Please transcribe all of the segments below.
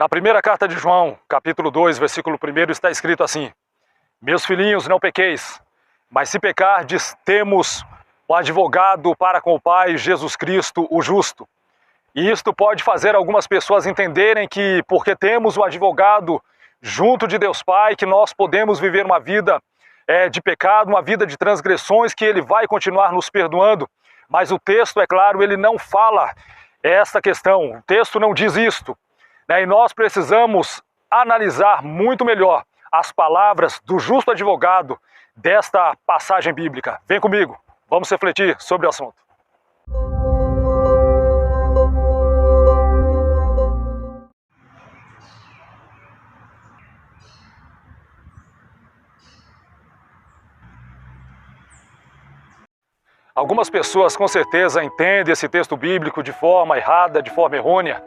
Na primeira carta de João, capítulo 2, versículo 1, está escrito assim: Meus filhinhos, não pequeis, mas se pecardes, temos o advogado para com o Pai, Jesus Cristo, o justo. E isto pode fazer algumas pessoas entenderem que, porque temos o advogado junto de Deus Pai, que nós podemos viver uma vida de pecado, uma vida de transgressões, que Ele vai continuar nos perdoando. Mas o texto, é claro, ele não fala esta questão, o texto não diz isto. E nós precisamos analisar muito melhor as palavras do justo advogado desta passagem bíblica. Vem comigo, vamos refletir sobre o assunto. Algumas pessoas com certeza entendem esse texto bíblico de forma errada, de forma errônea,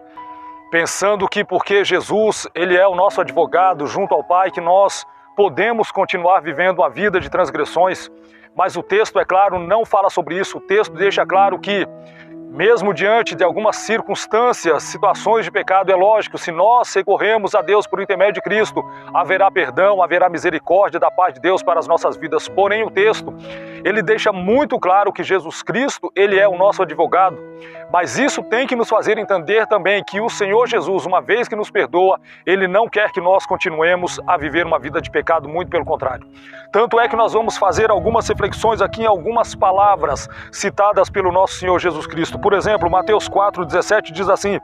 pensando que porque Jesus, Ele é o nosso advogado junto ao Pai, que nós podemos continuar vivendo uma vida de transgressões. Mas o texto, é claro, não fala sobre isso. O texto deixa claro que, mesmo diante de algumas circunstâncias, situações de pecado, é lógico, se nós recorremos a Deus por intermédio de Cristo, haverá perdão, haverá misericórdia da parte de Deus para as nossas vidas. Porém, o texto, ele deixa muito claro que Jesus Cristo, Ele é o nosso advogado. Mas isso tem que nos fazer entender também que o Senhor Jesus, uma vez que nos perdoa, Ele não quer que nós continuemos a viver uma vida de pecado, muito pelo contrário. Tanto é que nós vamos fazer algumas reflexões aqui em algumas palavras citadas pelo nosso Senhor Jesus Cristo. Por exemplo, Mateus 4,17 diz assim: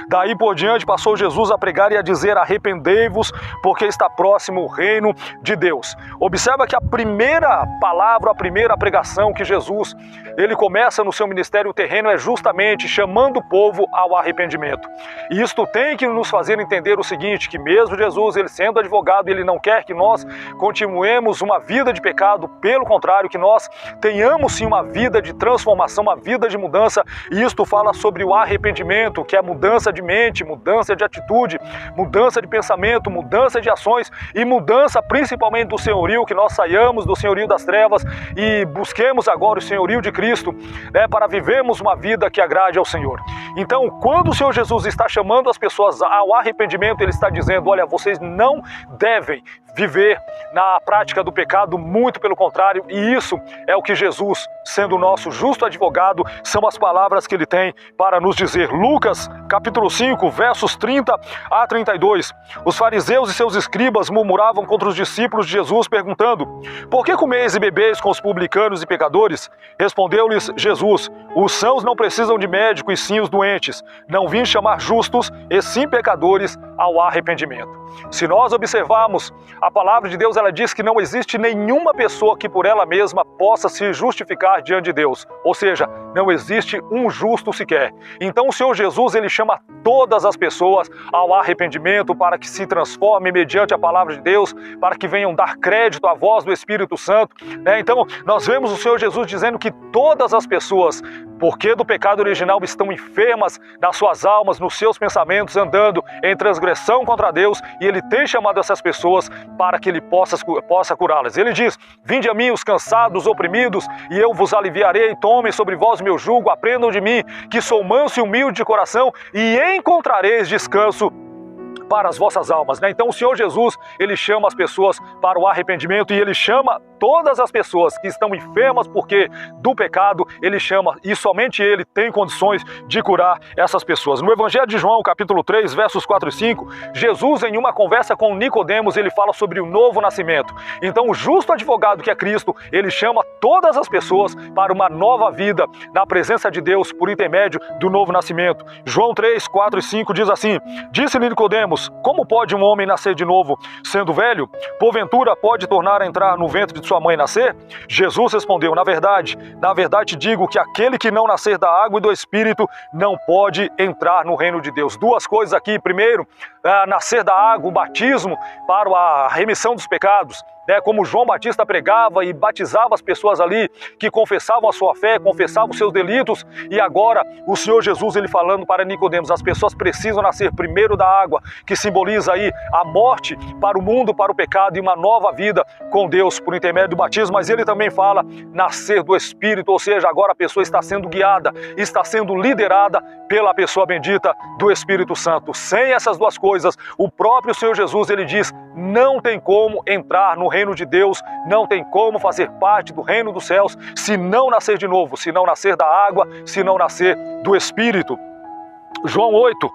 Daí por diante passou Jesus a pregar e a dizer: Arrependei-vos, porque está próximo o reino de Deus. Observa que a primeira palavra, a primeira pregação que Jesus ele começa no seu ministério terreno é justamente chamando o povo ao arrependimento. E isto tem que nos fazer entender o seguinte, que mesmo Jesus, ele sendo advogado, ele não quer que nós continuemos uma vida de pecado, pelo contrário, que nós tenhamos sim uma vida de transformação, uma vida de mudança. E isto fala sobre o arrependimento, que é mudança de mente, mudança de atitude, mudança de pensamento, mudança de ações e mudança principalmente do senhorio, que nós saiamos do senhorio das trevas e busquemos agora o senhorio de Cristo, para vivermos uma vida que agrade ao Senhor. Então, quando o Senhor Jesus está chamando as pessoas ao arrependimento, Ele está dizendo: olha, vocês não devem viver na prática do pecado, muito pelo contrário, e isso é o que Jesus, sendo o nosso justo advogado, são as palavras que Ele tem para nos dizer. Lucas, capítulo 5, versos 30 a 32. Os fariseus e seus escribas murmuravam contra os discípulos de Jesus, perguntando: Por que comeis e bebeis com os publicanos e pecadores? Respondeu-lhes Jesus: Os sãos não precisam de médico, e sim os doentes. Não vim chamar justos, e sim pecadores ao arrependimento. Se nós observarmos, a palavra de Deus, ela diz que não existe nenhuma pessoa que por ela mesma possa se justificar diante de Deus. Ou seja, não existe um justo sequer. Então o Senhor Jesus, ele chama todas as pessoas ao arrependimento para que se transformem mediante a palavra de Deus, para que venham dar crédito à voz do Espírito Santo. Então nós vemos o Senhor Jesus dizendo que todas as pessoas, porque do pecado original, estão enfermas nas suas almas, nos seus pensamentos, andando em transgressão contra Deus, e Ele tem chamado essas pessoas para que Ele possa curá-las. Ele diz: Vinde a mim os cansados, oprimidos, e eu vos aliviarei. Tomem sobre vós meu jugo, aprendam de mim, que sou manso e humilde de coração, e encontrareis descanso para as vossas almas. Então o Senhor Jesus, Ele chama as pessoas para o arrependimento, e Ele chama todas as pessoas que estão enfermas porque do pecado, Ele chama, e somente Ele tem condições de curar essas pessoas. No Evangelho de João, capítulo 3, versos 4 e 5, Jesus, em uma conversa com Nicodemos, ele fala sobre o novo nascimento. Então o justo advogado, que é Cristo, ele chama todas as pessoas para uma nova vida na presença de Deus por intermédio do novo nascimento. João 3, 4 e 5 diz assim: Disse-lhe Nicodemos: Como pode um homem nascer de novo, sendo velho? Porventura pode tornar a entrar no ventre de sua mãe e nascer? Jesus respondeu: Na verdade digo que aquele que não nascer da água e do Espírito não pode entrar no reino de Deus. Duas coisas aqui. Primeiro, nascer da água, o batismo para a remissão dos pecados. né, como João Batista pregava e batizava as pessoas ali que confessavam a sua fé, confessavam os seus delitos, e agora o Senhor Jesus, ele falando para Nicodemos, as pessoas precisam nascer primeiro da água, que simboliza aí a morte para o mundo, para o pecado, e uma nova vida com Deus por intermédio do batismo. Mas ele também fala nascer do Espírito, ou seja, agora a pessoa está sendo guiada, está sendo liderada pela pessoa bendita do Espírito Santo. Sem essas duas coisas, o próprio Senhor Jesus, ele diz, não tem como entrar no reino de Deus, não tem como fazer parte do reino dos céus se não nascer de novo, se não nascer da água, se não nascer do Espírito. João 8,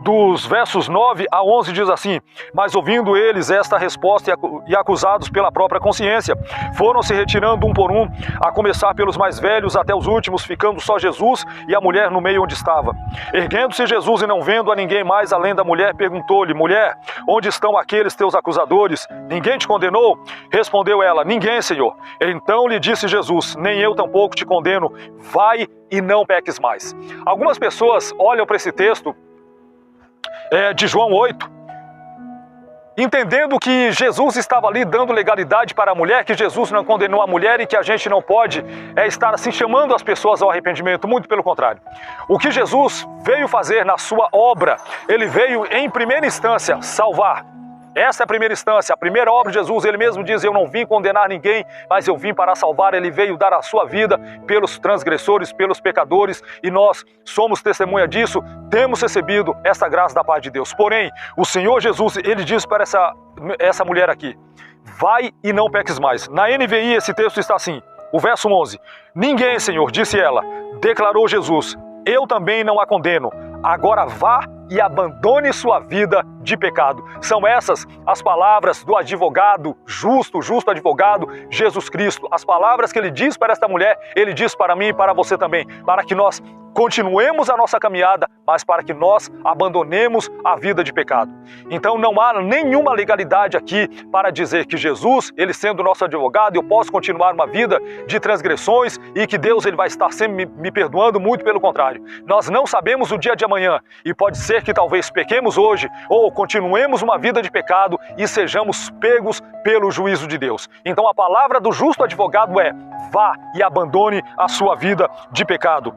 dos versos 9 a 11 diz assim: mas ouvindo eles esta resposta e acusados pela própria consciência, foram se retirando um por um, a começar pelos mais velhos até os últimos, ficando só Jesus e a mulher no meio onde estava. Erguendo-se Jesus e não vendo a ninguém mais além da mulher, perguntou-lhe: mulher, onde estão aqueles teus acusadores? Ninguém te condenou? Respondeu ela: ninguém, Senhor. Então lhe disse Jesus: nem eu tampouco te condeno, vai e não peques mais. Algumas pessoas olham para esse texto de João 8, entendendo que Jesus estava ali dando legalidade para a mulher, que Jesus não condenou a mulher e que a gente não pode estar assim chamando as pessoas ao arrependimento. Muito pelo contrário. O que Jesus veio fazer na sua obra, ele veio em primeira instância salvar. Essa é a primeira instância, a primeira obra de Jesus. Ele mesmo diz: eu não vim condenar ninguém, mas eu vim para salvar. Ele veio dar a sua vida pelos transgressores, pelos pecadores, e nós somos testemunha disso, temos recebido essa graça da parte de Deus. Porém, o Senhor Jesus, ele diz para essa mulher aqui: vai e não peques mais. Na NVI esse texto está assim, o verso 11: ninguém, Senhor, disse ela. Declarou Jesus: eu também não a condeno. Agora vá e abandone sua vida de pecado. São essas as palavras do advogado justo advogado, Jesus Cristo. As palavras que ele diz para esta mulher, ele diz para mim e para você também, para que nós continuemos a nossa caminhada, mas para que nós abandonemos a vida de pecado. Então não há nenhuma legalidade aqui para dizer que Jesus, ele sendo nosso advogado, eu posso continuar uma vida de transgressões e que Deus ele vai estar sempre me perdoando. Muito pelo contrário. Nós não sabemos o dia de amanhã e pode ser que talvez pequemos hoje ou continuemos uma vida de pecado e sejamos pegos pelo juízo de Deus. Então a palavra do justo advogado é: vá e abandone a sua vida de pecado.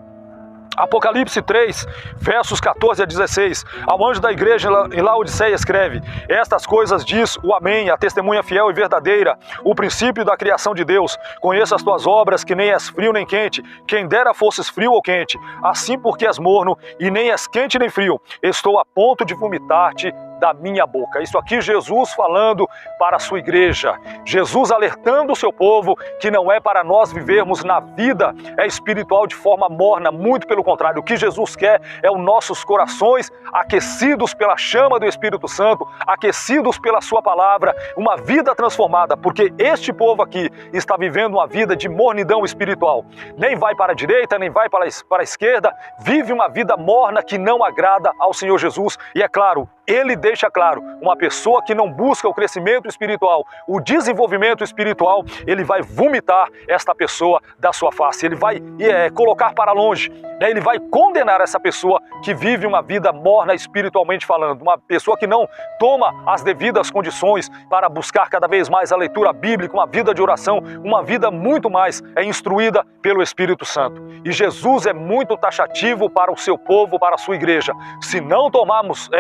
Apocalipse 3, versos 14 a 16, ao anjo da igreja em Laodiceia escreve: estas coisas diz o Amém, a testemunha fiel e verdadeira, o princípio da criação de Deus. Conheço as tuas obras, que nem és frio nem quente, quem dera fosses frio ou quente. Assim, porque és morno e nem és quente nem frio, estou a ponto de vomitar-te da minha boca. Isso aqui Jesus falando para a sua igreja, Jesus alertando o seu povo que não é para nós vivermos na vida espiritual de forma morna. Muito pelo contrário, o que Jesus quer é os nossos corações aquecidos pela chama do Espírito Santo, aquecidos pela sua palavra, uma vida transformada, porque este povo aqui está vivendo uma vida de mornidão espiritual, nem vai para a direita, nem vai para a esquerda, vive uma vida morna que não agrada ao Senhor Jesus. E é claro, ele deixa claro, uma pessoa que não busca o crescimento espiritual, o desenvolvimento espiritual, ele vai vomitar esta pessoa da sua face, ele vai colocar para longe, né? Ele vai condenar essa pessoa que vive uma vida morna espiritualmente falando, uma pessoa que não toma as devidas condições para buscar cada vez mais a leitura bíblica, uma vida de oração, uma vida muito mais instruída pelo Espírito Santo. E Jesus é muito taxativo para o seu povo, para a sua igreja. Se não tomarmos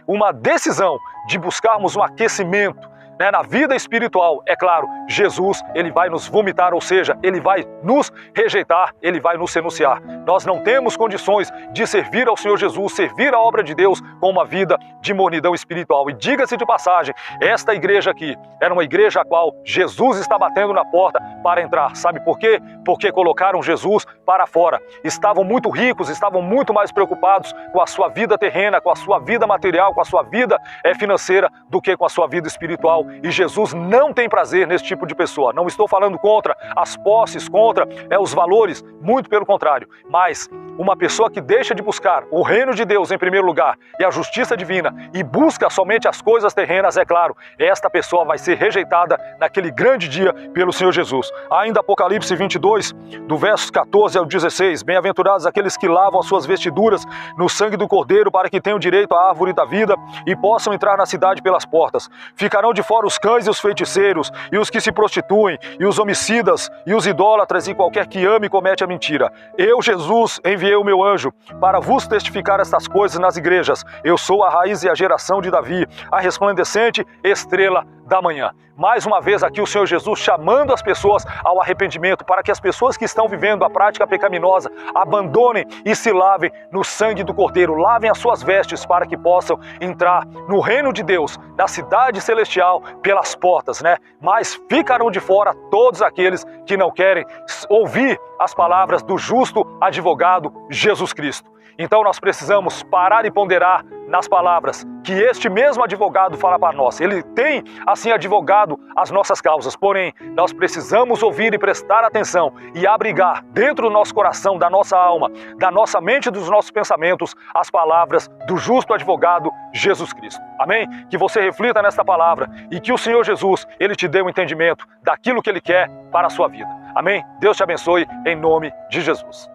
uma decisão de buscarmos um aquecimento na vida espiritual, é claro, Jesus ele vai nos vomitar, ou seja, ele vai nos rejeitar, ele vai nos renunciar. Nós não temos condições de servir ao Senhor Jesus, servir a obra de Deus com uma vida de mornidão espiritual. E diga-se de passagem, esta igreja aqui era uma igreja a qual Jesus está batendo na porta para entrar. Sabe por quê? Porque colocaram Jesus para fora. Estavam muito ricos, estavam muito mais preocupados com a sua vida terrena, com a sua vida material, com a sua vida financeira, do que com a sua vida espiritual. E Jesus não tem prazer nesse tipo de pessoa. Não estou falando contra as posses, contra os valores, muito pelo contrário. Mas uma pessoa que deixa de buscar o reino de Deus em primeiro lugar e a justiça divina e busca somente as coisas terrenas, é claro, esta pessoa vai ser rejeitada naquele grande dia pelo Senhor Jesus. Ainda Apocalipse 22, do versos 14 ao 16, bem-aventurados aqueles que lavam as suas vestiduras no sangue do Cordeiro, para que tenham direito à árvore da vida e possam entrar na cidade pelas portas. Ficarão de fora os cães e os feiticeiros, e os que se prostituem, e os homicidas, e os idólatras, e qualquer que ame e comete a mentira. Eu, Jesus, enviei o meu anjo para vos testificar estas coisas nas igrejas. Eu sou a raiz e a geração de Davi, a resplandecente estrela da manhã. Mais uma vez aqui o Senhor Jesus chamando as pessoas ao arrependimento, para que as pessoas que estão vivendo a prática pecaminosa abandonem e se lavem no sangue do Cordeiro, lavem as suas vestes para que possam entrar no reino de Deus, na cidade celestial, pelas portas, né? Mas ficarão de fora todos aqueles que não querem ouvir as palavras do justo advogado Jesus Cristo. Então nós precisamos parar e ponderar nas palavras que este mesmo advogado fala para nós. Ele tem, assim, advogado as nossas causas, porém, nós precisamos ouvir e prestar atenção e abrigar dentro do nosso coração, da nossa alma, da nossa mente e dos nossos pensamentos as palavras do justo advogado Jesus Cristo. Amém? Que você reflita nesta palavra e que o Senhor Jesus, Ele te dê um entendimento daquilo que Ele quer para a sua vida. Amém? Deus te abençoe em nome de Jesus.